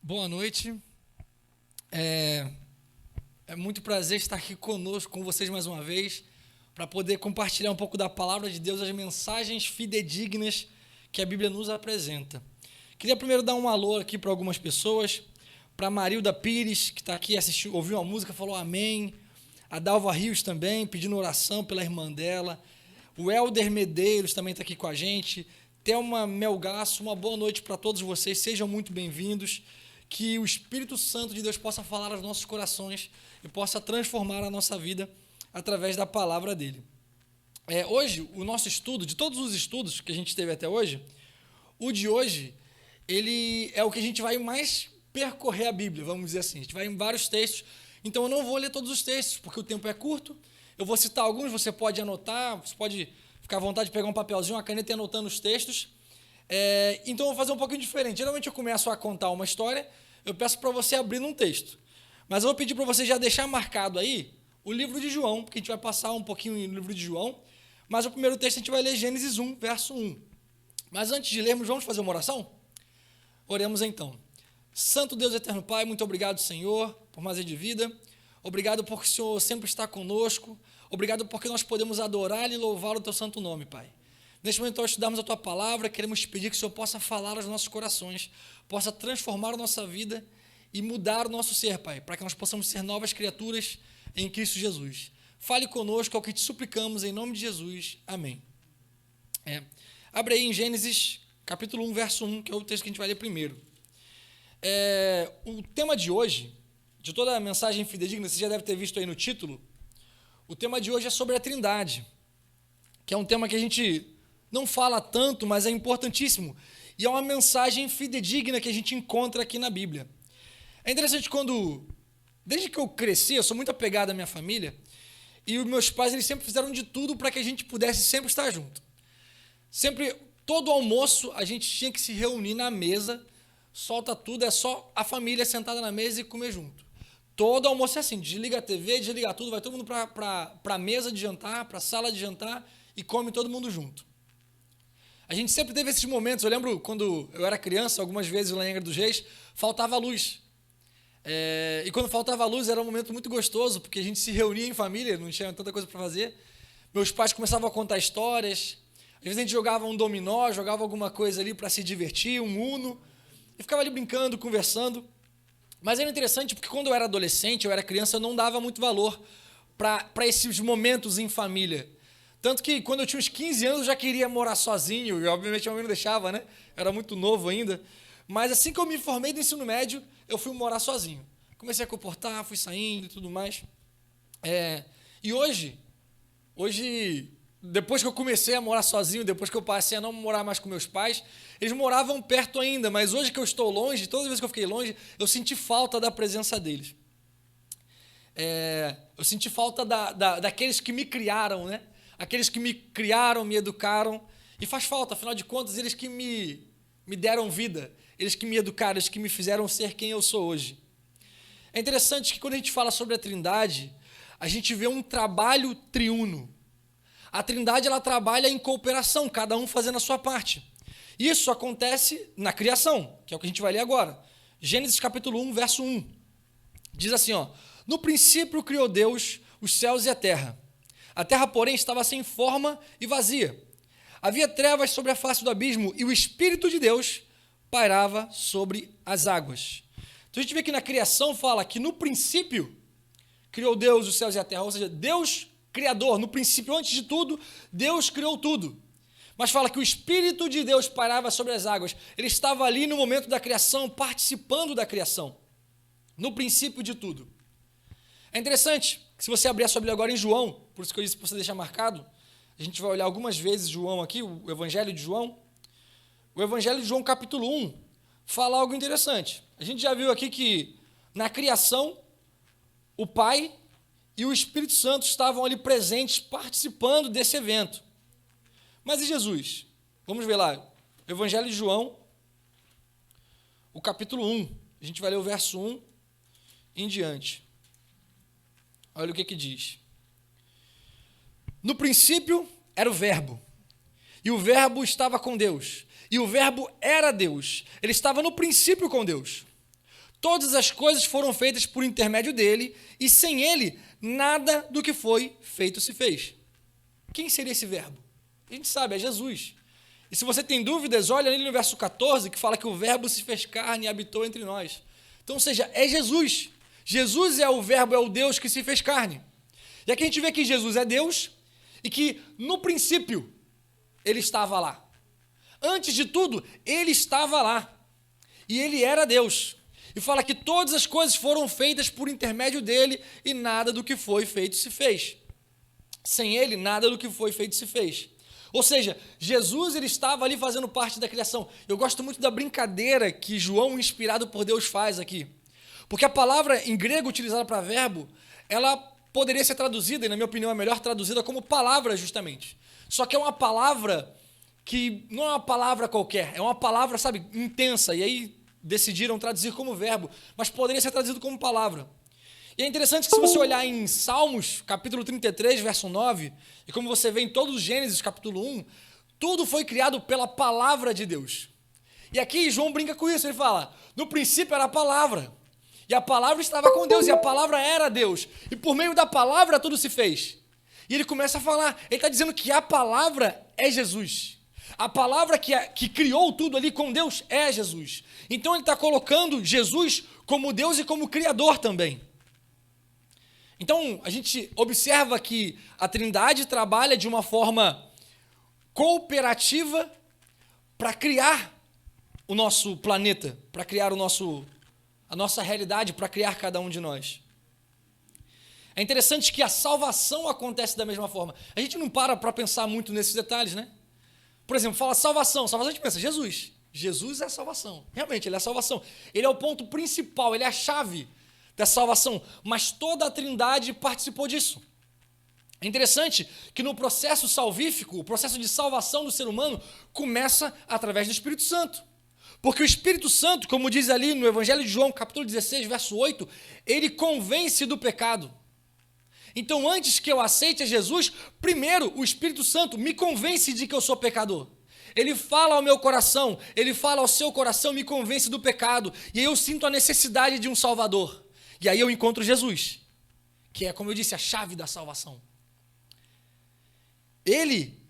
Boa noite. É muito prazer estar aqui conosco, com vocês mais uma vez, para poder compartilhar um pouco da palavra de Deus, as mensagens fidedignas que a Bíblia nos apresenta. Queria primeiro dar um alô aqui para algumas pessoas, para a Marilda Pires, que está aqui, ouviu uma música, falou amém. A Dalva Rios também, pedindo oração pela irmã dela. O Helder Medeiros também está aqui com a gente. Thelma Melgaço, uma boa noite para todos vocês, sejam muito bem-vindos. Que o Espírito Santo de Deus possa falar aos nossos corações e possa transformar a nossa vida através da palavra dele. Hoje, o nosso estudo, de todos os estudos que a gente teve até hoje, o de hoje, ele é o que a gente vai mais percorrer a Bíblia, vamos dizer assim. A gente vai em vários textos, então eu não vou ler todos os textos, porque o tempo é curto. Eu vou citar alguns, você pode anotar, você pode ficar à vontade de pegar um papelzinho, uma caneta e anotando os textos. Então eu vou fazer um pouquinho diferente. Geralmente eu começo a contar uma história, eu peço para você abrir num texto. Mas eu vou pedir para você já deixar marcado aí o livro de João, porque a gente vai passar um pouquinho no livro de João. Mas o primeiro texto a gente vai ler Gênesis 1, verso 1. Mas antes de lermos, vamos fazer uma oração? Oremos então. Santo Deus eterno Pai, muito obrigado, Senhor, por mais de vida. Obrigado porque o Senhor sempre está conosco. Obrigado porque nós podemos adorar e louvar o teu santo nome, Pai. Neste momento, ao estudarmos a Tua Palavra, queremos pedir que o Senhor possa falar aos nossos corações, possa transformar a nossa vida e mudar o nosso ser, Pai, para que nós possamos ser novas criaturas em Cristo Jesus. Fale conosco, é o que te suplicamos, em nome de Jesus. Amém. Abre aí em Gênesis, capítulo 1, verso 1, que é o texto que a gente vai ler primeiro. O tema de hoje, de toda a mensagem fidedigna, você já deve ter visto aí no título, o tema de hoje é sobre a Trindade, que é um tema que a gente não fala tanto, mas é importantíssimo. E é uma mensagem fidedigna que a gente encontra aqui na Bíblia. É interessante desde que eu cresci, eu sou muito apegado à minha família, e os meus pais eles sempre fizeram de tudo para que a gente pudesse sempre estar junto. Sempre, todo almoço, a gente tinha que se reunir na mesa, solta tudo, é só a família sentada na mesa e comer junto. Todo almoço é assim, desliga a TV, desliga tudo, vai todo mundo para a mesa de jantar, para a sala de jantar e come todo mundo junto. A gente sempre teve esses momentos, eu lembro quando eu era criança, algumas vezes lá em Angra dos Reis, faltava luz. E quando faltava luz era um momento muito gostoso, porque a gente se reunia em família, não tinha tanta coisa para fazer. Meus pais começavam a contar histórias, às vezes a gente jogava um dominó, jogava alguma coisa ali para se divertir, um uno, e ficava ali brincando, conversando. Mas era interessante porque quando eu era adolescente, eu era criança, eu não dava muito valor para esses momentos em família. Tanto que quando eu tinha uns 15 anos eu já queria morar sozinho, e obviamente a minha mãe não deixava, né? Eu era muito novo ainda. Mas assim que eu me formei do ensino médio, eu fui morar sozinho. Comecei a comportar, fui saindo e tudo mais. E hoje, depois que eu comecei a morar sozinho, depois que eu passei a não morar mais com meus pais, eles moravam perto ainda, mas hoje que eu estou longe, toda vez que eu fiquei longe, eu senti falta da presença deles. Eu senti falta daqueles que me criaram, né? Aqueles que me criaram, me educaram, e faz falta, afinal de contas, eles que me deram vida, eles que me educaram, eles que me fizeram ser quem eu sou hoje. É interessante que quando a gente fala sobre a Trindade, a gente vê um trabalho triuno. A Trindade, ela trabalha em cooperação, cada um fazendo a sua parte. Isso acontece na criação, que é o que a gente vai ler agora. Gênesis capítulo 1, verso 1. Diz assim, no princípio criou Deus os céus e a terra. A terra, porém, estava sem forma e vazia. Havia trevas sobre a face do abismo e o Espírito de Deus pairava sobre as águas. Então a gente vê que na criação fala que no princípio criou Deus os céus e a terra, ou seja, Deus criador, no princípio, antes de tudo, Deus criou tudo. Mas fala que o Espírito de Deus pairava sobre as águas. Ele estava ali no momento da criação, participando da criação, no princípio de tudo. É interessante que se você abrir a sua Bíblia agora em João, por isso que eu disse para você deixar marcado, a gente vai olhar algumas vezes João aqui, o Evangelho de João. O Evangelho de João, capítulo 1, fala algo interessante. A gente já viu aqui que na criação, o Pai e o Espírito Santo estavam ali presentes, participando desse evento. Mas e Jesus? Vamos ver lá, o Evangelho de João, o capítulo 1. A gente vai ler o verso 1 em diante. Olha o que diz. No princípio era o Verbo, e o Verbo estava com Deus, e o Verbo era Deus. Ele estava no princípio com Deus. todas as coisas foram feitas por intermédio dele, e sem ele, nada do que foi feito se fez. Quem seria esse verbo? A gente sabe, é Jesus. E se você tem dúvidas, olha ali no verso 14, que fala que o verbo se fez carne e habitou entre nós. Então, ou seja, é Jesus. Jesus é o verbo, é o Deus que se fez carne. E aqui a gente vê que Jesus é Deus e que, no princípio, ele estava lá. Antes de tudo, ele estava lá. E ele era Deus. E fala que todas as coisas foram feitas por intermédio dele e nada do que foi feito se fez. Sem ele, nada do que foi feito se fez. Ou seja, Jesus ele estava ali fazendo parte da criação. Eu gosto muito da brincadeira que João, inspirado por Deus, faz aqui. Porque a palavra em grego utilizada para verbo, ela poderia ser traduzida, e na minha opinião é melhor traduzida como palavra justamente. Só que é uma palavra que não é uma palavra qualquer, é uma palavra, sabe, intensa. E aí decidiram traduzir como verbo, mas poderia ser traduzido como palavra. E é interessante que se você olhar em Salmos, capítulo 33, verso 9, e como você vê em todos os Gênesis, capítulo 1, tudo foi criado pela palavra de Deus. E aqui João brinca com isso, ele fala, no princípio era a palavra, e a palavra estava com Deus, e a palavra era Deus, e por meio da palavra tudo se fez. E ele começa a falar, ele está dizendo que a palavra é Jesus. A palavra que criou tudo ali com Deus é Jesus. Então ele está colocando Jesus como Deus e como Criador também. Então, a gente observa que a Trindade trabalha de uma forma cooperativa para criar o nosso planeta, para criar a nossa realidade, para criar cada um de nós. É interessante que a salvação acontece da mesma forma. A gente não para pensar muito nesses detalhes, né? Por exemplo, fala salvação. Salvação a gente pensa, Jesus. Jesus é a salvação. Realmente, ele é a salvação. Ele é o ponto principal, ele é a chave da salvação, mas toda a Trindade participou disso. É interessante que no processo salvífico, o processo de salvação do ser humano começa através do Espírito Santo. Porque o Espírito Santo, como diz ali no Evangelho de João, capítulo 16, verso 8, ele convence do pecado. Então, antes que eu aceite a Jesus, primeiro o Espírito Santo me convence de que eu sou pecador. Ele fala ao meu coração, ele fala ao seu coração, me convence do pecado, e aí eu sinto a necessidade de um Salvador. E aí eu encontro Jesus, que é, como eu disse, a chave da salvação. Ele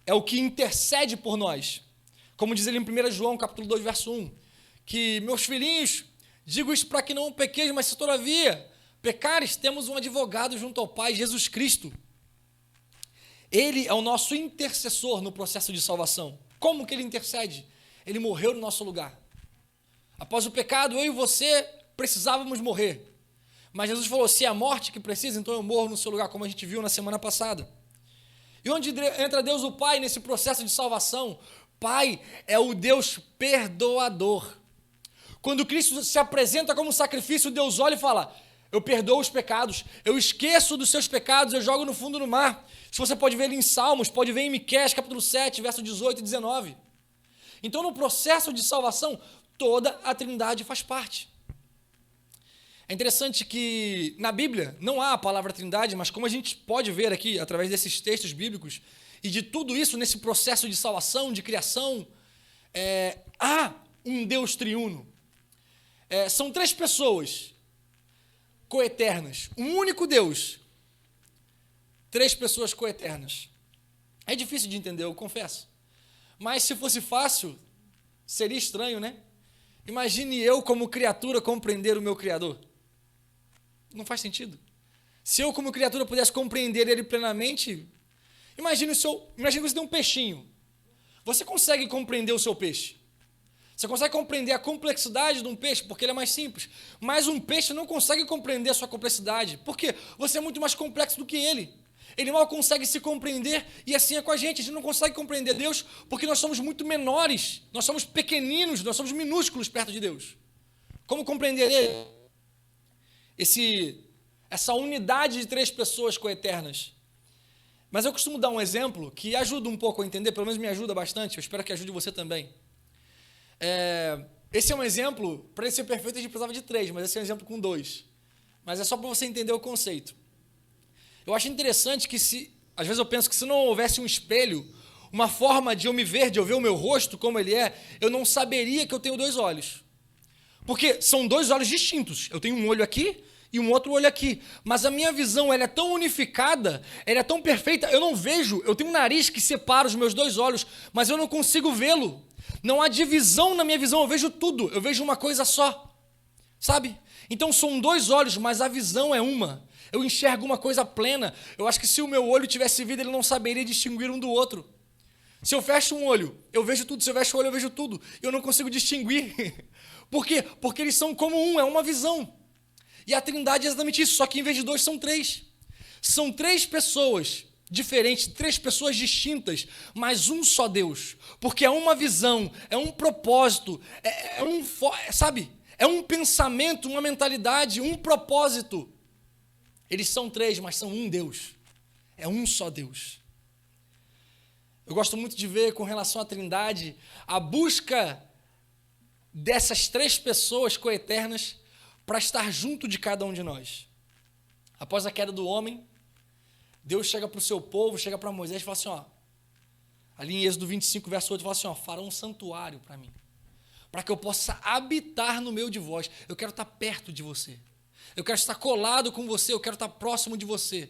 é o que intercede por nós. Como diz ele em 1 João, capítulo 2, verso 1, que, meus filhinhos, digo isso para que não pequeis, mas se todavia pecares, temos um advogado junto ao Pai, Jesus Cristo. Ele é o nosso intercessor no processo de salvação. Como que ele intercede? Ele morreu no nosso lugar. Após o pecado, eu e você precisávamos morrer. Mas Jesus falou, se é a morte que precisa, então eu morro no seu lugar, como a gente viu na semana passada. E onde entra Deus o Pai nesse processo de salvação? Pai é o Deus perdoador. Quando Cristo se apresenta como sacrifício, Deus olha e fala, eu perdoo os pecados, eu esqueço dos seus pecados, eu jogo no fundo do mar. Isso você pode ver ali em Salmos, pode ver em Miqueias, capítulo 7, verso 18 e 19. Então, no processo de salvação, toda a Trindade faz parte. É interessante que na Bíblia não há a palavra Trindade, mas como a gente pode ver aqui, através desses textos bíblicos, e de tudo isso nesse processo de salvação, de criação, há um Deus triuno. São três pessoas coeternas, um único Deus, três pessoas coeternas. É difícil de entender, eu confesso. Mas se fosse fácil, seria estranho, né? Imagine eu, como criatura, compreender o meu Criador. Não faz sentido. Se eu, como criatura, pudesse compreender ele plenamente, imagine que você tem um peixinho. Você consegue compreender o seu peixe. Você consegue compreender a complexidade de um peixe, porque ele é mais simples. Mas um peixe não consegue compreender a sua complexidade. Por quê? Você é muito mais complexo do que ele. Ele mal consegue se compreender, e assim é com a gente. A gente não consegue compreender Deus porque nós somos muito menores, nós somos pequeninos, nós somos minúsculos perto de Deus. Como compreender Ele? Essa unidade de três pessoas coeternas. Mas eu costumo dar um exemplo que ajuda um pouco a entender, pelo menos me ajuda bastante, eu espero que ajude você também. Esse é um exemplo, para ele ser perfeito a gente precisava de três, mas esse é um exemplo com dois. Mas é só para você entender o conceito. Eu acho interessante que às vezes eu penso que se não houvesse um espelho, uma forma de eu me ver, de eu ver o meu rosto como ele é, eu não saberia que eu tenho dois olhos. Porque são dois olhos distintos. Eu tenho um olho aqui e um outro olho aqui. Mas a minha visão, ela é tão unificada, ela é tão perfeita, eu não vejo, eu tenho um nariz que separa os meus dois olhos, mas eu não consigo vê-lo. Não há divisão na minha visão, eu vejo tudo, eu vejo uma coisa só. Sabe? Então são dois olhos, mas a visão é uma. Eu enxergo uma coisa plena. Eu acho que se o meu olho tivesse vida, ele não saberia distinguir um do outro. Se eu fecho um olho, eu vejo tudo. Se eu fecho o olho, eu vejo tudo. Eu não consigo distinguir. Por quê? Porque eles são como um, é uma visão. E a Trindade é exatamente isso, só que em vez de dois, são três. São três pessoas diferentes, três pessoas distintas, mas um só Deus. Porque é uma visão, é um propósito, sabe? É um pensamento, uma mentalidade, um propósito. Eles são três, mas são um Deus. É um só Deus. Eu gosto muito de ver, com relação à Trindade, a busca dessas três pessoas coeternas para estar junto de cada um de nós. Após a queda do homem, Deus chega para o seu povo, chega para Moisés e fala assim, ó, ali em Êxodo 25, verso 8, fala assim, ó, farão um santuário para mim, para que eu possa habitar no meio de vós. Eu quero estar perto de você. Eu quero estar colado com você, eu quero estar próximo de você.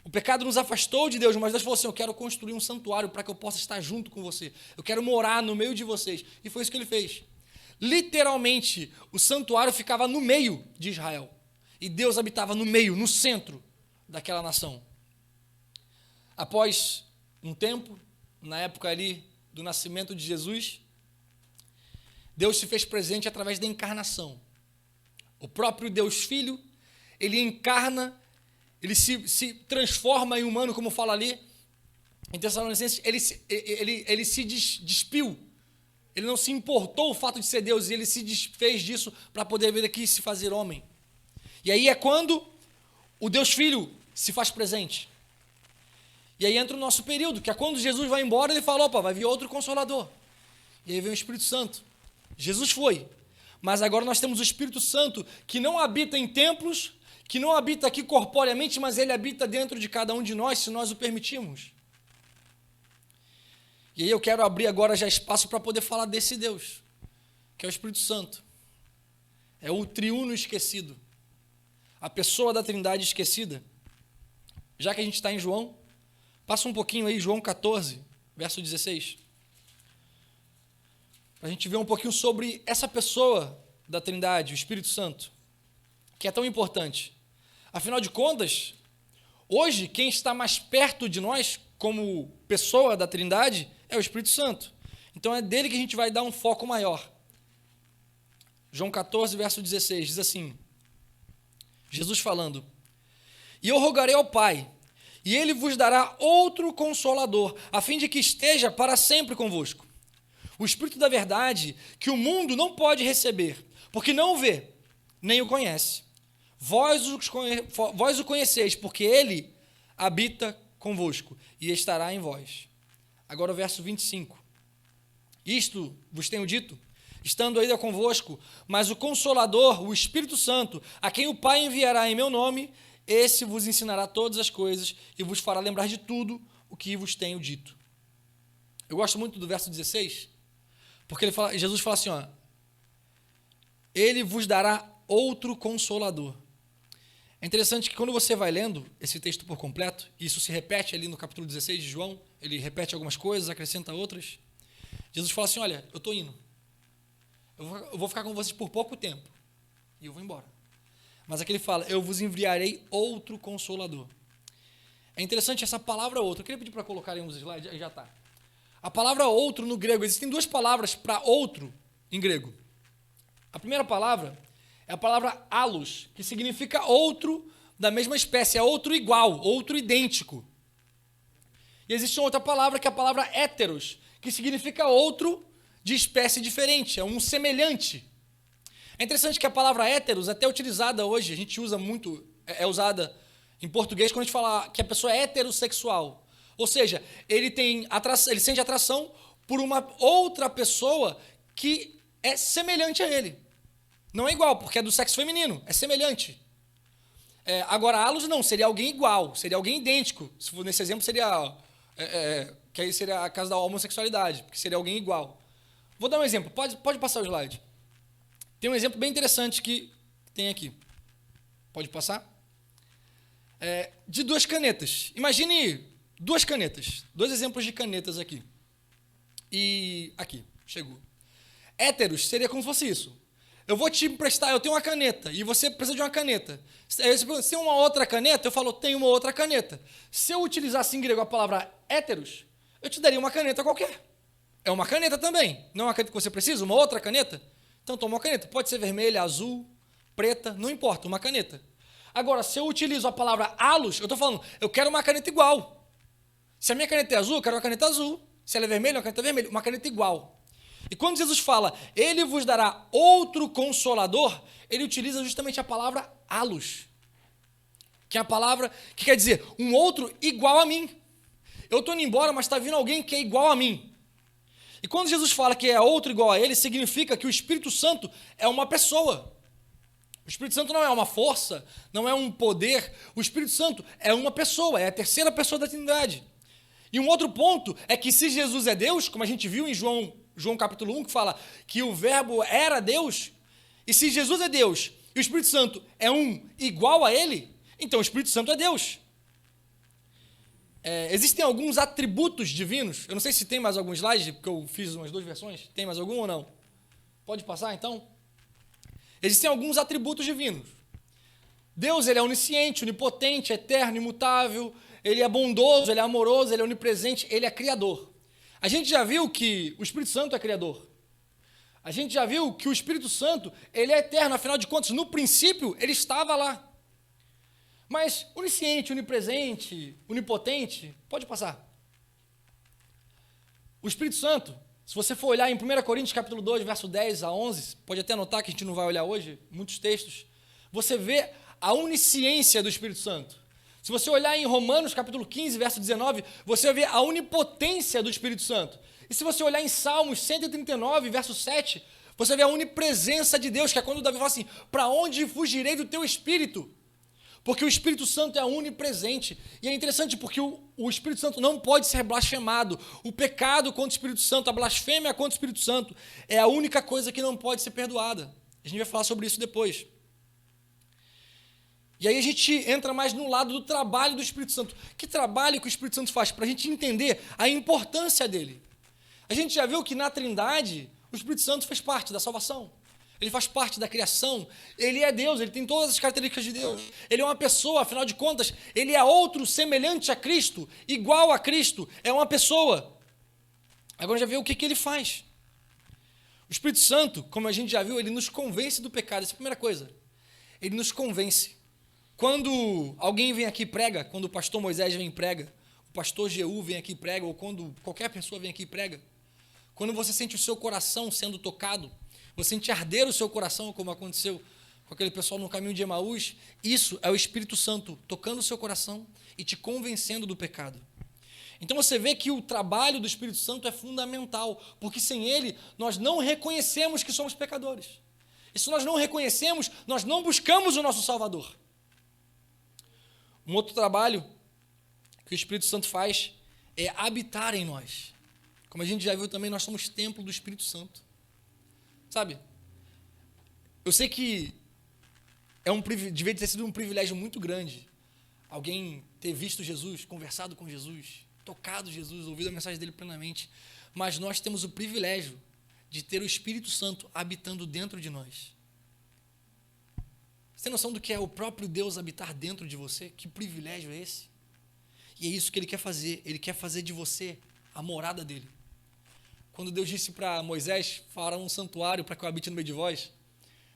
O pecado nos afastou de Deus, mas Deus falou assim, eu quero construir um santuário para que eu possa estar junto com você. Eu quero morar no meio de vocês. E foi isso que ele fez. Literalmente, o santuário ficava no meio de Israel. E Deus habitava no meio, no centro daquela nação. Após um tempo, na época ali do nascimento de Jesus, Deus se fez presente através da encarnação. O próprio Deus Filho, ele encarna, ele se transforma em humano, como fala ali em Tessalonicenses, ele se despiu. Ele não se importou o fato de ser Deus, e ele se desfez disso para poder vir aqui e se fazer homem. E aí é quando o Deus Filho se faz presente. E aí entra o nosso período, que é quando Jesus vai embora, ele fala, opa, vai vir outro Consolador. E aí vem o Espírito Santo. Jesus foi, mas agora nós temos o Espírito Santo, que não habita em templos, que não habita aqui corporeamente, mas ele habita dentro de cada um de nós, se nós o permitirmos. E aí eu quero abrir agora já espaço para poder falar desse Deus, que é o Espírito Santo. É o triuno esquecido, a pessoa da Trindade esquecida. Já que a gente está em João, passa um pouquinho aí, João 14, verso 16. Para a gente ver um pouquinho sobre essa pessoa da Trindade, o Espírito Santo, que é tão importante. Afinal de contas, hoje, quem está mais perto de nós, como pessoa da Trindade, é o Espírito Santo. Então é dele que a gente vai dar um foco maior. João 14, verso 16, diz assim, Jesus falando, e eu rogarei ao Pai, e ele vos dará outro Consolador, a fim de que esteja para sempre convosco. O Espírito da verdade, que o mundo não pode receber, porque não o vê, nem o conhece. Vós o conheceis, porque ele habita convosco e estará em vós. Agora o verso 25. Isto vos tenho dito, estando ainda convosco, mas o Consolador, o Espírito Santo, a quem o Pai enviará em meu nome, esse vos ensinará todas as coisas e vos fará lembrar de tudo o que vos tenho dito. Eu gosto muito do verso 16, porque Jesus fala assim, ó, ele vos dará outro Consolador. É interessante que quando você vai lendo esse texto por completo, e isso se repete ali no capítulo 16 de João, ele repete algumas coisas, acrescenta outras, Jesus fala assim, olha, eu estou indo, eu vou ficar com vocês por pouco tempo, e eu vou embora. Mas aqui ele fala, eu vos enviarei outro Consolador. É interessante essa palavra outro, eu queria pedir para colocarem uns slides, aí já está. A palavra outro no grego, existem duas palavras para outro em grego. A primeira palavra é a palavra allos, que significa outro da mesma espécie, é outro igual, outro idêntico. E existe uma outra palavra que é a palavra héteros, que significa outro de espécie diferente, é um semelhante. É interessante que a palavra héteros, até utilizada hoje, a gente usa muito, é usada em português quando a gente fala que a pessoa é heterossexual. Ou seja, ele sente atração por uma outra pessoa que é semelhante a ele. Não é igual, porque é do sexo feminino, é semelhante. Agora, halos não, seria alguém igual, seria alguém idêntico. Se for nesse exemplo, seria que aí seria a casa da homossexualidade, porque seria alguém igual. Vou dar um exemplo, pode passar o slide. Tem um exemplo bem interessante que tem aqui. Pode passar? De duas canetas. Imagine duas canetas. Dois exemplos de canetas aqui. E aqui, chegou. Héteros seria como se fosse isso. Eu vou te emprestar, eu tenho uma caneta, e você precisa de uma caneta. Aí você pergunta, se tem uma outra caneta, eu falo, tem uma outra caneta. Se eu utilizasse em grego a palavra héteros, eu te daria uma caneta qualquer. É uma caneta também. Não é uma caneta que você precisa, uma outra caneta? Então toma uma caneta. Pode ser vermelha, azul, preta, não importa, uma caneta. Agora, se eu utilizo a palavra halos, eu estou falando, eu quero uma caneta igual. Se a minha caneta é azul, eu quero uma caneta azul. Se ela é vermelha, uma caneta vermelha. Uma caneta igual. E quando Jesus fala, ele vos dará outro consolador, ele utiliza justamente a palavra halos. Que é a palavra que quer dizer um outro igual a mim. Eu estou indo embora, mas está vindo alguém que é igual a mim. E quando Jesus fala que é outro igual a ele, significa que o Espírito Santo é uma pessoa. O Espírito Santo não é uma força, não é um poder. O Espírito Santo é uma pessoa, é a terceira pessoa da Trindade. E um outro ponto é que se Jesus é Deus, como a gente viu em João capítulo 1, que fala que o verbo era Deus, e se Jesus é Deus e o Espírito Santo é um igual a ele, então o Espírito Santo é Deus. Existem alguns atributos divinos, eu não sei se tem mais algum slide, porque eu fiz umas duas versões, tem mais algum ou não? Pode passar então? Existem alguns atributos divinos. Deus, ele é onisciente, onipotente, eterno, imutável, ele é bondoso, ele é amoroso, ele é onipresente, ele é criador. A gente já viu que o Espírito Santo é criador. A gente já viu que o Espírito Santo, ele é eterno, afinal de contas, no princípio, ele estava lá. Mas onisciente, onipresente, onipotente, pode passar. O Espírito Santo, se você for olhar em 1 Coríntios capítulo 2, verso 10 a 11, pode até anotar que a gente não vai olhar hoje, muitos textos, você vê a onisciência do Espírito Santo. Se você olhar em Romanos capítulo 15, verso 19, você vai ver a onipotência do Espírito Santo. E se você olhar em Salmos 139, verso 7, você vê a onipresença de Deus, que é quando Davi fala assim, para onde fugirei do teu Espírito? Porque o Espírito Santo é onipresente. E é interessante porque o Espírito Santo não pode ser blasfemado. O pecado contra o Espírito Santo, a blasfêmia contra o Espírito Santo, é a única coisa que não pode ser perdoada. A gente vai falar sobre isso depois. E aí a gente entra mais no lado do trabalho do Espírito Santo. Que trabalho que o Espírito Santo faz? Para a gente entender a importância dele. A gente já viu que na Trindade, o Espírito Santo fez parte da salvação. Ele faz parte da criação, ele é Deus, ele tem todas as características de Deus. Ele é uma pessoa, afinal de contas, ele é outro semelhante a Cristo, igual a Cristo, é uma pessoa. Agora já vê o que ele faz. O Espírito Santo, como a gente já viu, ele nos convence do pecado, essa é a primeira coisa. Ele nos convence. Quando alguém vem aqui e prega, quando o pastor Moisés vem e prega, o pastor Jeú vem aqui e prega, ou quando qualquer pessoa vem aqui e prega, quando você sente o seu coração sendo tocado, você sente arder o seu coração, como aconteceu com aquele pessoal no caminho de Emaús, isso é o Espírito Santo tocando o seu coração e te convencendo do pecado. Então você vê que o trabalho do Espírito Santo é fundamental, porque sem ele nós não reconhecemos que somos pecadores. E se nós não reconhecemos, nós não buscamos o nosso Salvador. Um outro trabalho que o Espírito Santo faz é habitar em nós. Como a gente já viu também, nós somos templo do Espírito Santo. Sabe? Eu sei que devia ter sido um privilégio muito grande alguém ter visto Jesus, conversado com Jesus, tocado Jesus, ouvido a mensagem dele plenamente, mas nós temos o privilégio de ter o Espírito Santo habitando dentro de nós. Você tem noção do que é o próprio Deus habitar dentro de você? Que privilégio é esse? E é isso que ele quer fazer de você a morada dele. Quando Deus disse para Moisés, fará um santuário para que eu habite no meio de vós,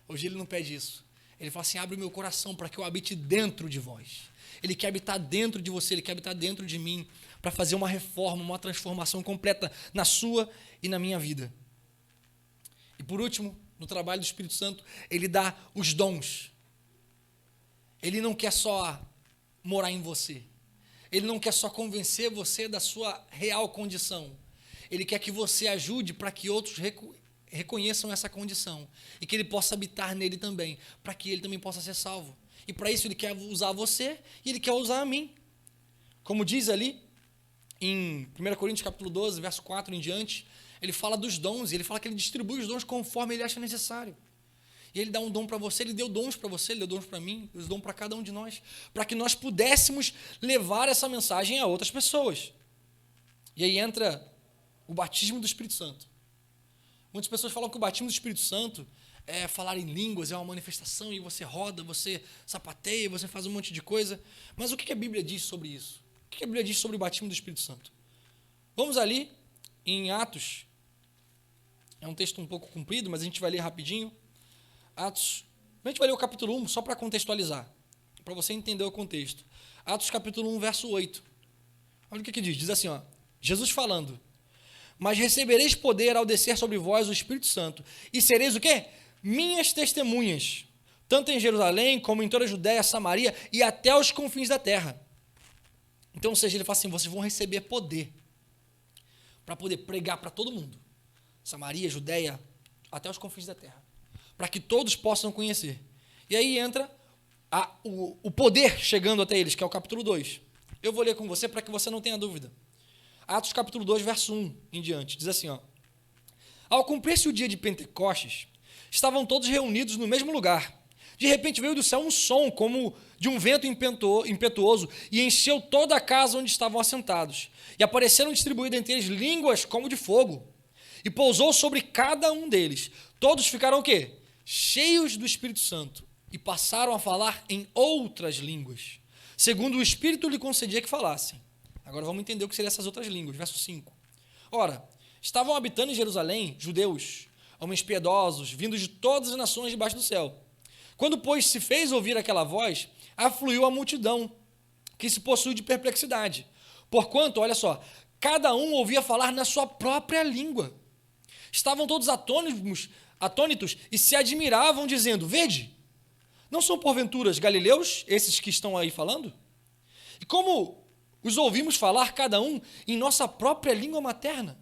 hoje ele não pede isso. Ele fala assim, abre o meu coração para que eu habite dentro de vós. Ele quer habitar dentro de você, ele quer habitar dentro de mim, para fazer uma reforma, uma transformação completa na sua e na minha vida. E por último, no trabalho do Espírito Santo, ele dá os dons. Ele não quer só morar em você. Ele não quer só convencer você da sua real condição. Ele quer que você ajude para que outros reconheçam essa condição e que ele possa habitar nele também, para que ele também possa ser salvo. E para isso ele quer usar você e ele quer usar a mim. Como diz ali em 1 Coríntios capítulo 12, verso 4 em diante, ele fala dos dons, e ele fala que ele distribui os dons conforme ele acha necessário. E ele dá um dom para você, ele deu dons para você, ele deu dons para mim, ele deu dom para cada um de nós, para que nós pudéssemos levar essa mensagem a outras pessoas. E aí entra o batismo do Espírito Santo. Muitas pessoas falam que o batismo do Espírito Santo é falar em línguas, é uma manifestação, e você roda, você sapateia, você faz um monte de coisa. Mas o que a Bíblia diz sobre isso? O que a Bíblia diz sobre o batismo do Espírito Santo? Vamos ali em Atos. É um texto um pouco comprido, mas a gente vai ler rapidinho. Atos, a gente vai ler o capítulo 1, só para contextualizar, para você entender o contexto. Atos capítulo 1, verso 8. Olha o que diz. Diz assim, ó, Jesus falando: mas recebereis poder ao descer sobre vós o Espírito Santo, e sereis o quê? Minhas testemunhas, tanto em Jerusalém, como em toda a Judéia, Samaria, e até os confins da terra. Então, ou seja, ele fala assim, vocês vão receber poder, para poder pregar para todo mundo. Samaria, Judéia, até os confins da terra. Para que todos possam conhecer. E aí entra o poder chegando até eles, que é o capítulo 2. Eu vou ler com você para que você não tenha dúvida. Atos capítulo 2, verso 1 em diante. Diz assim, ó. Ao cumprir-se o dia de Pentecostes, estavam todos reunidos no mesmo lugar. De repente veio do céu um som como de um vento impetuoso e encheu toda a casa onde estavam assentados. E apareceram distribuídas entre eles línguas como de fogo. E pousou sobre cada um deles. Todos ficaram o quê? Cheios do Espírito Santo. E passaram a falar em outras línguas, segundo o Espírito lhe concedia que falassem. Agora vamos entender o que seriam essas outras línguas. Verso 5. Ora, estavam habitando em Jerusalém judeus, homens piedosos, vindos de todas as nações debaixo do céu. Quando, pois, se fez ouvir aquela voz, afluiu a multidão, que se possui de perplexidade. Porquanto, olha só, cada um ouvia falar na sua própria língua. Estavam todos atônitos e se admiravam, dizendo, vede, não são porventuras galileus, esses que estão aí falando? E como os ouvimos falar cada um em nossa própria língua materna?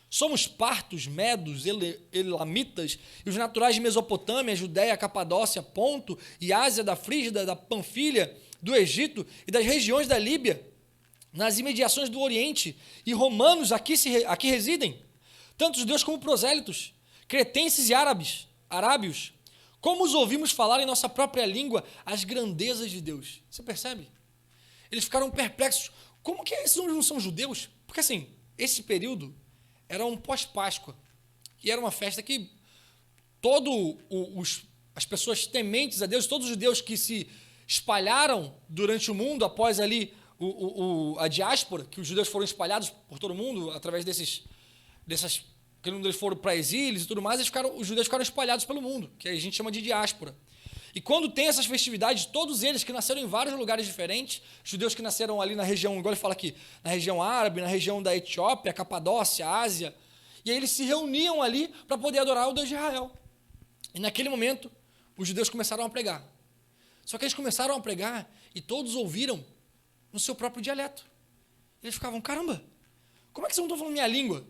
Somos partos, medos, elamitas, e os naturais de Mesopotâmia, Judéia, Capadócia, Ponto e Ásia, da Frígida, da Panfilha, do Egito e das regiões da Líbia, nas imediações do Oriente, e romanos aqui residem, tanto judeus como prosélitos, cretenses e arábios. Como os ouvimos falar em nossa própria língua as grandezas de Deus? Você percebe? Eles ficaram perplexos. Como que esses não são judeus? Porque assim, esse período era um pós-Páscoa. E era uma festa que as pessoas tementes a Deus, todos os judeus que se espalharam durante o mundo, após ali a diáspora, que os judeus foram espalhados por todo o mundo, através dessas quando eles foram para exílios e tudo mais, os judeus ficaram espalhados pelo mundo, que a gente chama de diáspora. E quando tem essas festividades, todos eles que nasceram em vários lugares diferentes, judeus que nasceram ali na região, igual ele fala aqui, na região árabe, na região da Etiópia, Capadócia, Ásia, e aí eles se reuniam ali para poder adorar o Deus de Israel. E naquele momento, os judeus começaram a pregar. Só que eles começaram a pregar e todos ouviram no seu próprio dialeto. Eles ficavam, caramba, como é que vocês não estão falando minha língua?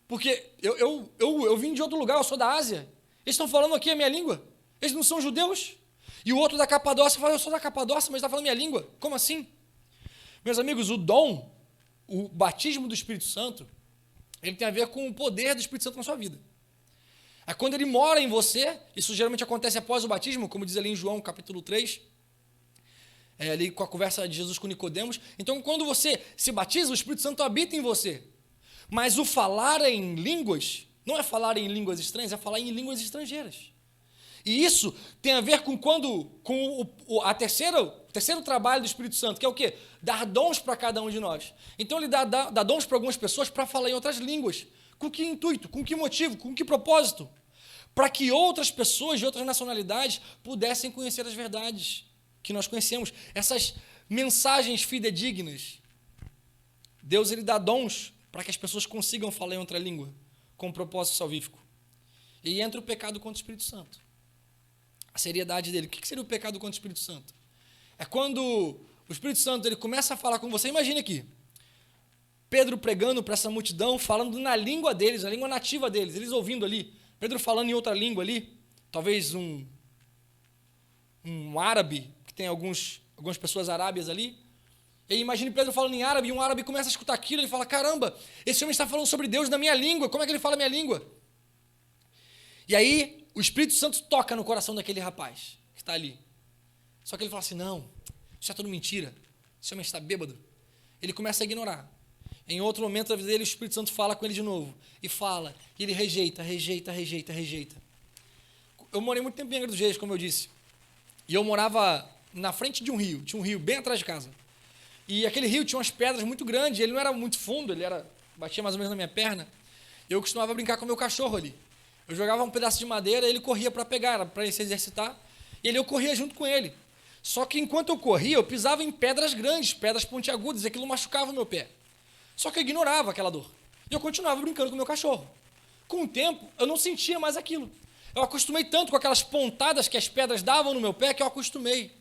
Porque eu vim de outro lugar, eu sou da Ásia. Eles estão falando aqui a minha língua. Eles não são judeus. E o outro da Capadócia fala, eu sou da Capadócia, mas está falando minha língua. Como assim? Meus amigos, o batismo do Espírito Santo, ele tem a ver com o poder do Espírito Santo na sua vida. É quando ele mora em você, isso geralmente acontece após o batismo, como diz ali em João capítulo 3, ali com a conversa de Jesus com Nicodemos. Então, quando você se batiza, o Espírito Santo habita em você. Mas o falar em línguas, não é falar em línguas estranhas, é falar em línguas estrangeiras. E isso tem a ver com o terceiro trabalho do Espírito Santo, que é o quê? Dar dons para cada um de nós. Então ele dá dons para algumas pessoas para falar em outras línguas. Com que intuito? Com que motivo? Com que propósito? Para que outras pessoas de outras nacionalidades pudessem conhecer as verdades que nós conhecemos. Essas mensagens fidedignas. Deus ele dá dons para que as pessoas consigam falar em outra língua, com um propósito salvífico. E aí entra o pecado contra o Espírito Santo. A seriedade dele. O que seria o pecado contra o Espírito Santo? É quando o Espírito Santo ele começa a falar com você. Imagine aqui, Pedro pregando para essa multidão, falando na língua deles, a língua nativa deles, eles ouvindo ali, Pedro falando em outra língua ali, talvez um árabe, que tem algumas pessoas arábias ali. E aí imagine Pedro falando em árabe, e um árabe começa a escutar aquilo, ele fala, caramba, esse homem está falando sobre Deus na minha língua, como é que ele fala a minha língua? E aí o Espírito Santo toca no coração daquele rapaz que está ali. Só que ele fala assim, não, isso é tudo mentira, esse homem está bêbado. Ele começa a ignorar. Em outro momento da vida dele, o Espírito Santo fala com ele de novo. E fala, e ele rejeita. Eu morei muito tempo em Angra dos Reis, como eu disse. E eu morava na frente de um rio, tinha um rio bem atrás de casa. E aquele rio tinha umas pedras muito grandes, ele não era muito fundo, batia mais ou menos na minha perna. Eu costumava brincar com o meu cachorro ali. Eu jogava um pedaço de madeira, ele corria para pegar, para ele se exercitar, e eu corria junto com ele. Só que enquanto eu corria, eu pisava em pedras grandes, pedras pontiagudas, e aquilo machucava o meu pé. Só que eu ignorava aquela dor. E eu continuava brincando com o meu cachorro. Com o tempo, eu não sentia mais aquilo. Eu acostumei tanto com aquelas pontadas que as pedras davam no meu pé que eu acostumei.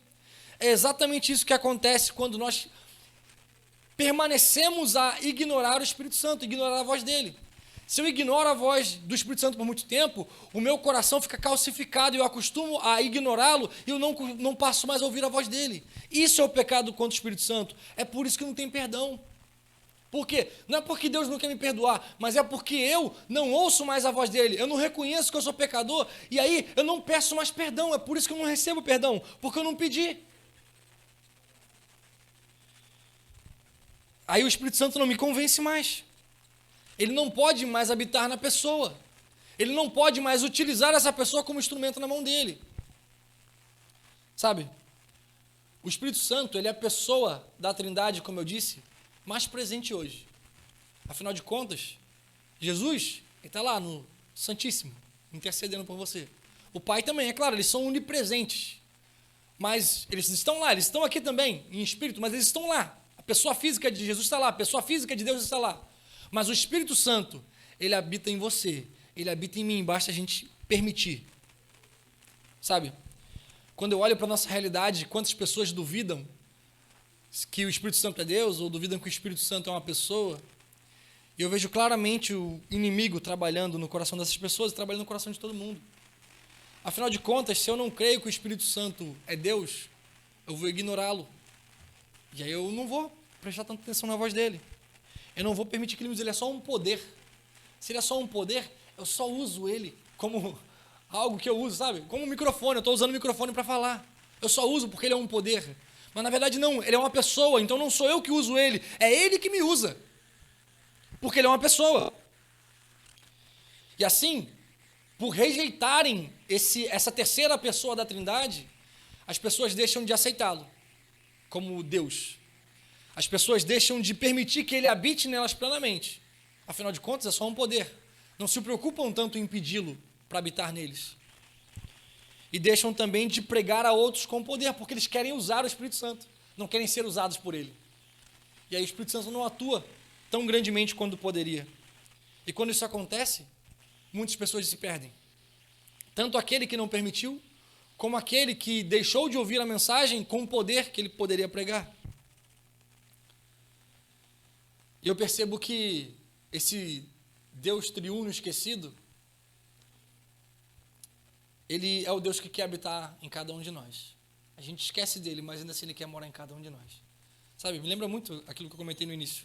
É exatamente isso que acontece quando nós permanecemos a ignorar o Espírito Santo, ignorar a voz dele. Se eu ignoro a voz do Espírito Santo por muito tempo, o meu coração fica calcificado e eu acostumo a ignorá-lo e eu não passo mais a ouvir a voz dele. Isso é o pecado contra o Espírito Santo. É por isso que não tem perdão. Por quê? Não é porque Deus não quer me perdoar, mas é porque eu não ouço mais a voz dele, eu não reconheço que eu sou pecador, e aí eu não peço mais perdão, é por isso que eu não recebo perdão, porque eu não pedi. Aí o Espírito Santo não me convence mais. Ele não pode mais habitar na pessoa. Ele não pode mais utilizar essa pessoa como instrumento na mão dele. Sabe? O Espírito Santo, ele é a pessoa da Trindade, como eu disse, mais presente hoje. Afinal de contas, Jesus está lá no Santíssimo, intercedendo por você. O Pai também, é claro, eles são onipresentes. Mas eles estão lá, eles estão aqui também, em espírito, mas eles estão lá. A pessoa física de Jesus está lá, a pessoa física de Deus está lá. Mas o Espírito Santo, ele habita em você, ele habita em mim, basta a gente permitir. Sabe? Quando eu olho para a nossa realidade, quantas pessoas duvidam que o Espírito Santo é Deus, ou duvidam que o Espírito Santo é uma pessoa, e eu vejo claramente o inimigo trabalhando no coração dessas pessoas e trabalhando no coração de todo mundo. Afinal de contas, se eu não creio que o Espírito Santo é Deus, eu vou ignorá-lo. E aí eu não vou prestar tanta atenção na voz dele. Eu não vou permitir que ele me use, ele é só um poder. Se ele é só um poder, eu só uso ele como algo que eu uso, sabe? Como um microfone, eu estou usando o microfone para falar. Eu só uso porque ele é um poder. Mas na verdade não, ele é uma pessoa, então não sou eu que uso ele, é ele que me usa. Porque ele é uma pessoa. E assim, por rejeitarem essa terceira pessoa da Trindade, as pessoas deixam de aceitá-lo como Deus. As pessoas deixam de permitir que ele habite nelas plenamente. Afinal de contas, é só um poder. Não se preocupam tanto em impedi-lo para habitar neles. E deixam também de pregar a outros com poder, porque eles querem usar o Espírito Santo, não querem ser usados por ele. E aí o Espírito Santo não atua tão grandemente quanto poderia. E quando isso acontece, muitas pessoas se perdem. Tanto aquele que não permitiu, como aquele que deixou de ouvir a mensagem com o poder que ele poderia pregar. E eu percebo que esse Deus triuno esquecido, ele é o Deus que quer habitar em cada um de nós. A gente esquece dele, mas ainda assim ele quer morar em cada um de nós. Sabe, me lembra muito aquilo que eu comentei no início.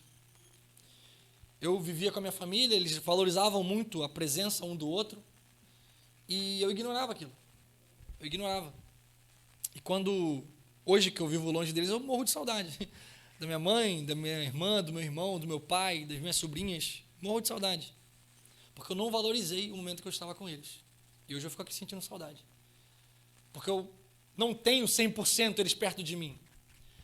Eu vivia com a minha família, eles valorizavam muito a presença um do outro, e eu ignorava aquilo. Eu ignorava. E quando, hoje que eu vivo longe deles, eu morro de saudade. Da minha mãe, da minha irmã, do meu irmão, do meu pai, das minhas sobrinhas. Morro de saudade. Porque eu não valorizei o momento que eu estava com eles. E hoje eu fico aqui sentindo saudade. Porque eu não tenho 100% eles perto de mim.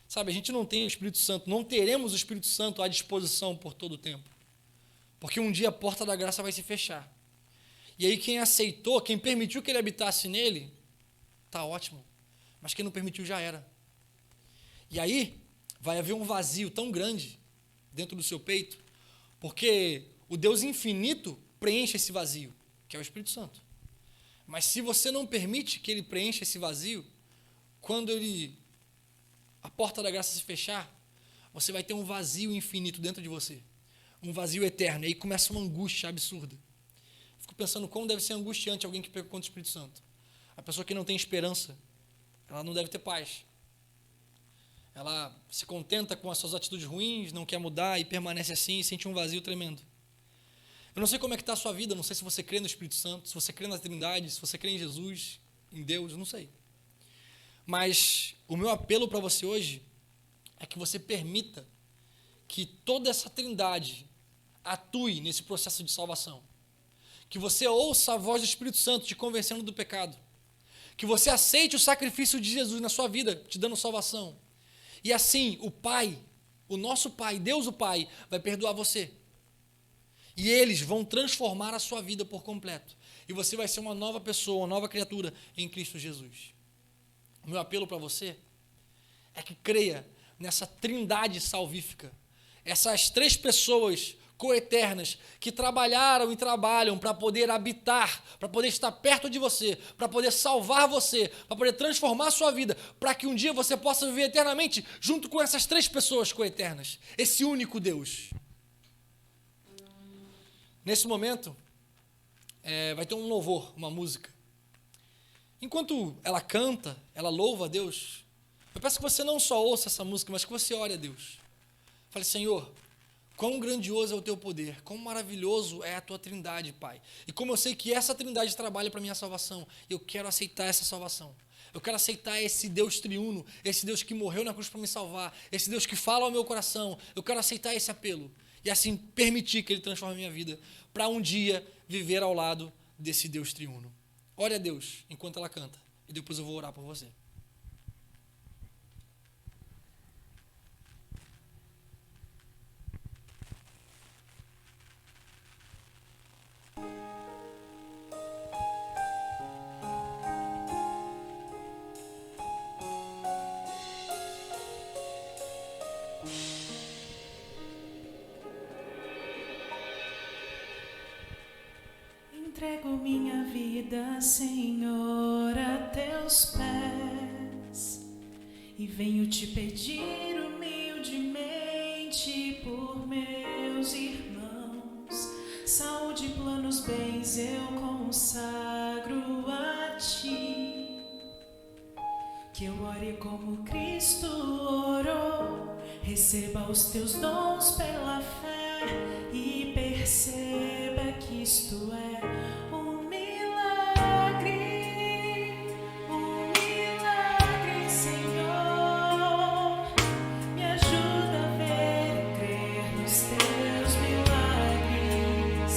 Sabe, a gente não tem o Espírito Santo, não teremos o Espírito Santo à disposição por todo o tempo. Porque um dia a porta da graça vai se fechar. E aí quem aceitou, quem permitiu que ele habitasse nele, está ótimo. Mas quem não permitiu já era. E aí vai haver um vazio tão grande dentro do seu peito, porque o Deus infinito preenche esse vazio, que é o Espírito Santo. Mas se você não permite que ele preencha esse vazio, quando a porta da graça se fechar, você vai ter um vazio infinito dentro de você, um vazio eterno, e aí começa uma angústia absurda. Fico pensando como deve ser angustiante alguém que pecou contra o Espírito Santo. A pessoa que não tem esperança, ela não deve ter paz. Ela se contenta com as suas atitudes ruins, não quer mudar e permanece assim e sente um vazio tremendo. Eu não sei como é que está a sua vida, não sei se você crê no Espírito Santo, se você crê na Trindade, se você crê em Jesus, em Deus, eu não sei. Mas o meu apelo para você hoje é que você permita que toda essa Trindade atue nesse processo de salvação. Que você ouça a voz do Espírito Santo te convencendo do pecado. Que você aceite o sacrifício de Jesus na sua vida, te dando salvação. E assim, o Pai, o nosso Pai, Deus o Pai, vai perdoar você. E eles vão transformar a sua vida por completo. E você vai ser uma nova pessoa, uma nova criatura em Cristo Jesus. O meu apelo para você é que creia nessa trindade salvífica. Essas três pessoas coeternas que trabalharam e trabalham para poder habitar, para poder estar perto de você, para poder salvar você, para poder transformar a sua vida, para que um dia você possa viver eternamente junto com essas três pessoas coeternas, esse único Deus. Nesse momento, vai ter um louvor, uma música. Enquanto ela canta, ela louva a Deus, eu peço que você não só ouça essa música, mas que você ore a Deus. Fale, Senhor, quão grandioso é o teu poder, quão maravilhoso é a tua trindade, Pai. E como eu sei que essa trindade trabalha para a minha salvação, eu quero aceitar essa salvação. Eu quero aceitar esse Deus triuno, esse Deus que morreu na cruz para me salvar, esse Deus que fala ao meu coração. Eu quero aceitar esse apelo e assim permitir que Ele transforme a minha vida para um dia viver ao lado desse Deus triuno. Ore a Deus enquanto ela canta e depois eu vou orar por você. Entrego minha vida, Senhor, a teus pés e venho te pedir humildemente por meus irmãos. Saúde, planos, bens eu consagro a ti. Que eu ore como Cristo orou, receba os teus dons pela fé e perceba que isto é um milagre, Senhor. Me ajuda a ver e crer nos teus milagres.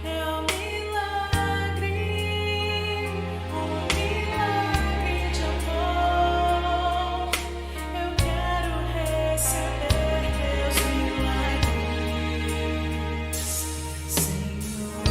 É um milagre de amor. Eu quero receber teus milagres, Senhor.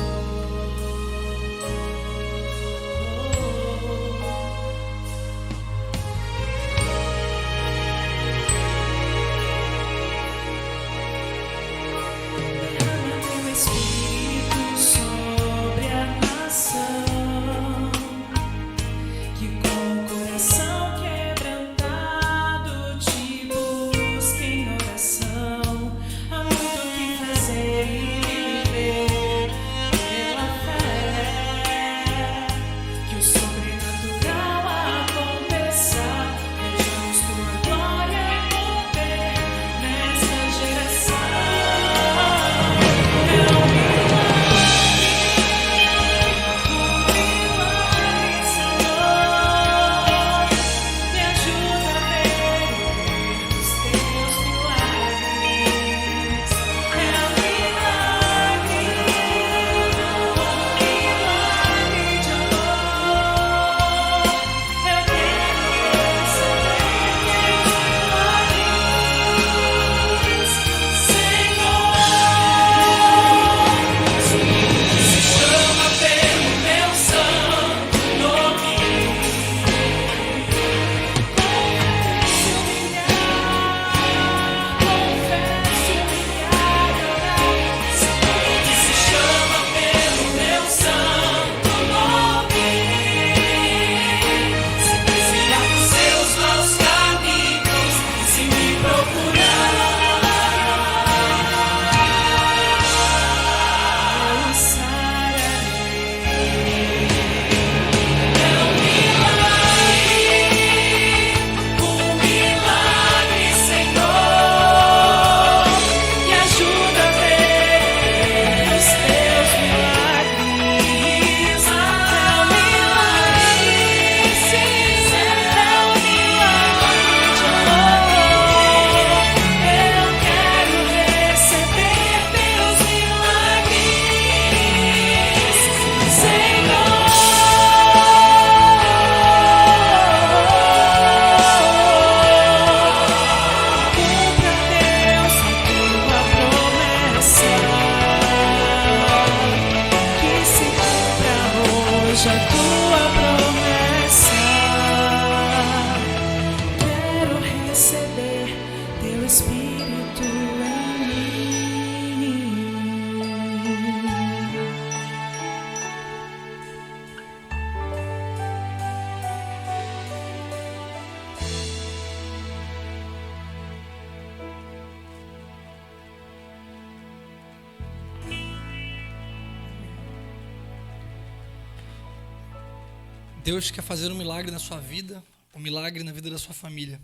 Deus quer fazer um milagre na sua vida, um milagre na vida da sua família.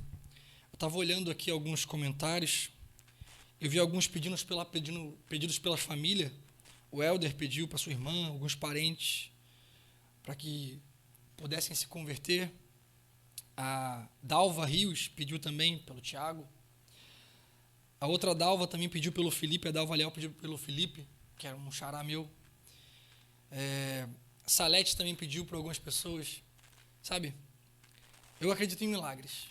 Eu estava olhando aqui alguns comentários, eu vi alguns pedidos pela família. O Helder pediu para sua irmã, alguns parentes, para que pudessem se converter. A Dalva Rios pediu também pelo Tiago. A outra Dalva também pediu pelo Felipe, a Dalva Leal pediu pelo Felipe, que era um xará meu. A Salete também pediu para algumas pessoas. Sabe, eu acredito em milagres.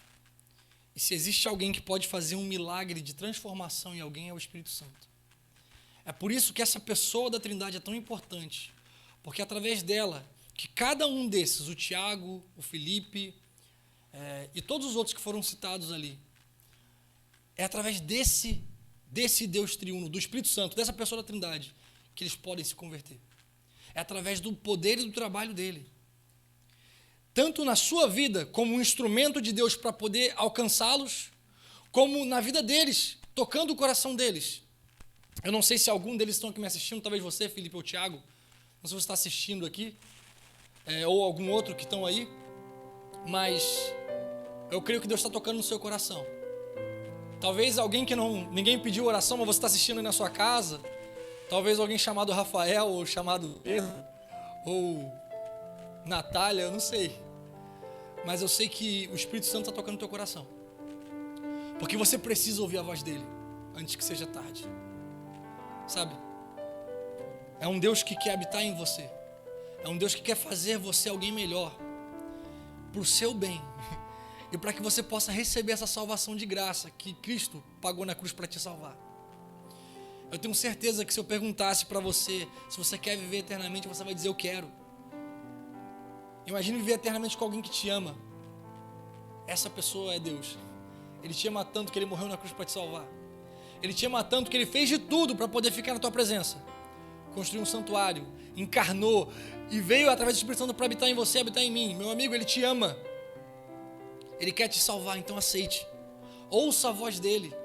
E se existe alguém que pode fazer um milagre de transformação em alguém, é o Espírito Santo. É por isso que essa pessoa da Trindade é tão importante, porque é através dela que cada um desses, o Tiago, o Felipe e todos os outros que foram citados ali, é através desse Deus triuno, do Espírito Santo, dessa pessoa da Trindade, que eles podem se converter. É através do poder e do trabalho dele. Tanto na sua vida, como um instrumento de Deus para poder alcançá-los, como na vida deles, tocando o coração deles. Eu não sei se algum deles estão aqui me assistindo, talvez você, Felipe ou Tiago, não sei se você está assistindo aqui, ou algum outro que estão aí, mas eu creio que Deus está tocando no seu coração. Talvez alguém que ninguém pediu oração, mas você está assistindo aí na sua casa, talvez alguém chamado Rafael, ou chamado Pedro, ou Natália, eu não sei. Mas eu sei que o Espírito Santo está tocando no teu coração. Porque você precisa ouvir a voz dele antes que seja tarde. Sabe? É um Deus que quer habitar em você. É um Deus que quer fazer você alguém melhor. Para o seu bem. E para que você possa receber essa salvação de graça que Cristo pagou na cruz para te salvar. Eu tenho certeza que se eu perguntasse para você se você quer viver eternamente, você vai dizer eu quero. Imagine viver eternamente com alguém que te ama. Essa pessoa é Deus. Ele te ama tanto que ele morreu na cruz para te salvar. Ele te ama tanto que ele fez de tudo para poder ficar na tua presença. Construiu um santuário, encarnou e veio através do Espírito Santo para habitar em você, habitar em mim. Meu amigo, ele te ama. Ele quer te salvar, então aceite. Ouça a voz dele.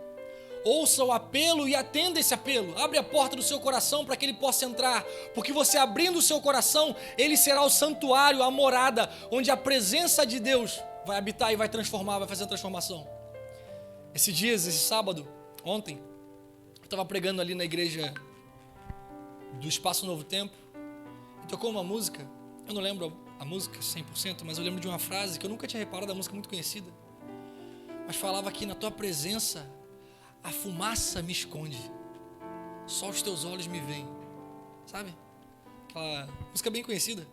Ouça o apelo e atenda esse apelo. Abre a porta do seu coração para que ele possa entrar. Porque você abrindo o seu coração, ele será o santuário, a morada, onde a presença de Deus vai habitar e vai transformar, vai fazer a transformação. Esse sábado, ontem, eu estava pregando ali na igreja do Espaço Novo Tempo. E tocou uma música, eu não lembro a música 100%, mas eu lembro de uma frase que eu nunca tinha reparado, a música muito conhecida. Mas falava que na tua presença a fumaça me esconde, só os teus olhos me veem. Sabe? Aquela música bem conhecida.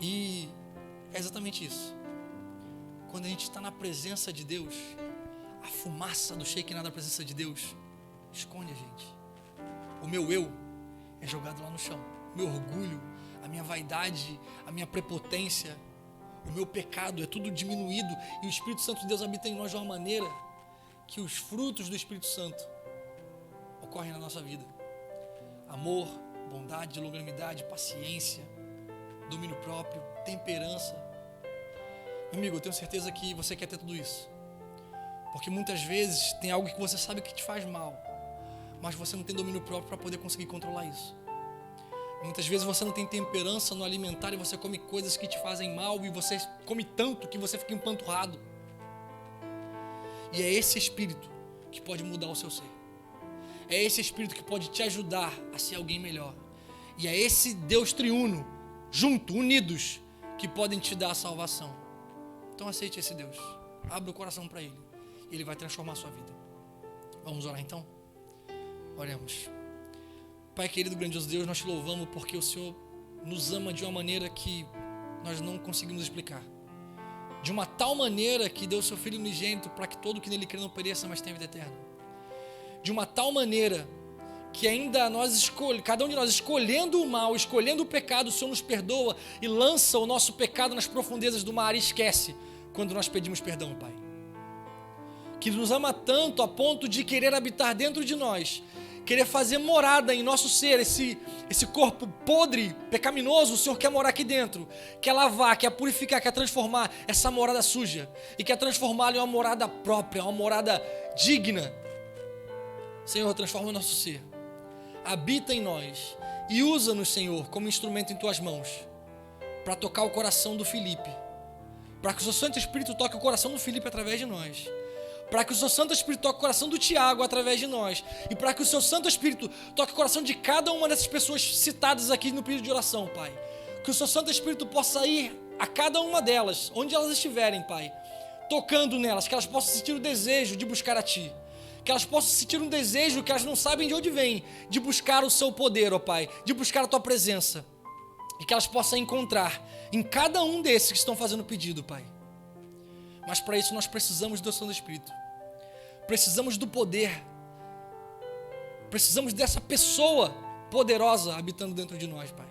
E é exatamente isso. Quando a gente está na presença de Deus, a fumaça do Shekinah da presença de Deus esconde a gente. O meu eu é jogado lá no chão. O meu orgulho, a minha vaidade, a minha prepotência, o meu pecado é tudo diminuído. E o Espírito Santo de Deus habita em nós de uma maneira que os frutos do Espírito Santo ocorrem na nossa vida. Amor, bondade, longanimidade, paciência, domínio próprio, temperança. Meu amigo, eu tenho certeza que você quer ter tudo isso. Porque muitas vezes tem algo que você sabe que te faz mal, mas você não tem domínio próprio para poder conseguir controlar isso. Muitas vezes você não tem temperança no alimentar e você come coisas que te fazem mal e você come tanto que você fica empanturrado. E é esse Espírito que pode mudar o seu ser. É esse Espírito que pode te ajudar a ser alguém melhor. E é esse Deus triuno, junto, unidos, que podem te dar a salvação. Então aceite esse Deus. Abra o coração para Ele. Ele vai transformar a sua vida. Vamos orar então? Oremos. Pai querido, grandioso Deus, nós te louvamos porque o Senhor nos ama de uma maneira que nós não conseguimos explicar. De uma tal maneira que deu o seu Filho unigênito para que todo que nele crê não pereça, mas tenha vida eterna. De uma tal maneira que ainda cada um de nós escolhendo o mal, escolhendo o pecado, o Senhor nos perdoa e lança o nosso pecado nas profundezas do mar e esquece quando nós pedimos perdão, Pai. Que nos ama tanto a ponto de querer habitar dentro de nós, querer fazer morada em nosso ser, esse corpo podre, pecaminoso, o Senhor quer morar aqui dentro, quer lavar, quer purificar, quer transformar essa morada suja e quer transformá-la em uma morada própria, uma morada digna. Senhor, transforma o nosso ser, habita em nós e usa-nos, Senhor, como instrumento em Tuas mãos, para tocar o coração do Felipe, para que o seu Santo Espírito toque o coração do Felipe através de nós, para que o seu Santo Espírito toque o coração do Tiago através de nós, e para que o seu Santo Espírito toque o coração de cada uma dessas pessoas citadas aqui no pedido de oração, Pai. Que o seu Santo Espírito possa ir a cada uma delas, onde elas estiverem, Pai, tocando nelas, que elas possam sentir o desejo de buscar a Ti, que elas possam sentir um desejo que elas não sabem de onde vem, de buscar o Seu poder, ó Pai, de buscar a Tua presença, e que elas possam encontrar em cada um desses que estão fazendo pedido, Pai. Mas para isso nós precisamos do Santo Espírito, precisamos do poder, precisamos dessa pessoa poderosa habitando dentro de nós, Pai.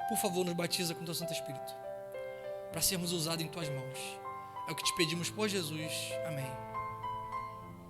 Por favor, nos batiza com Teu Santo Espírito, para sermos usados em Tuas mãos. É o que te pedimos por Jesus. Amém.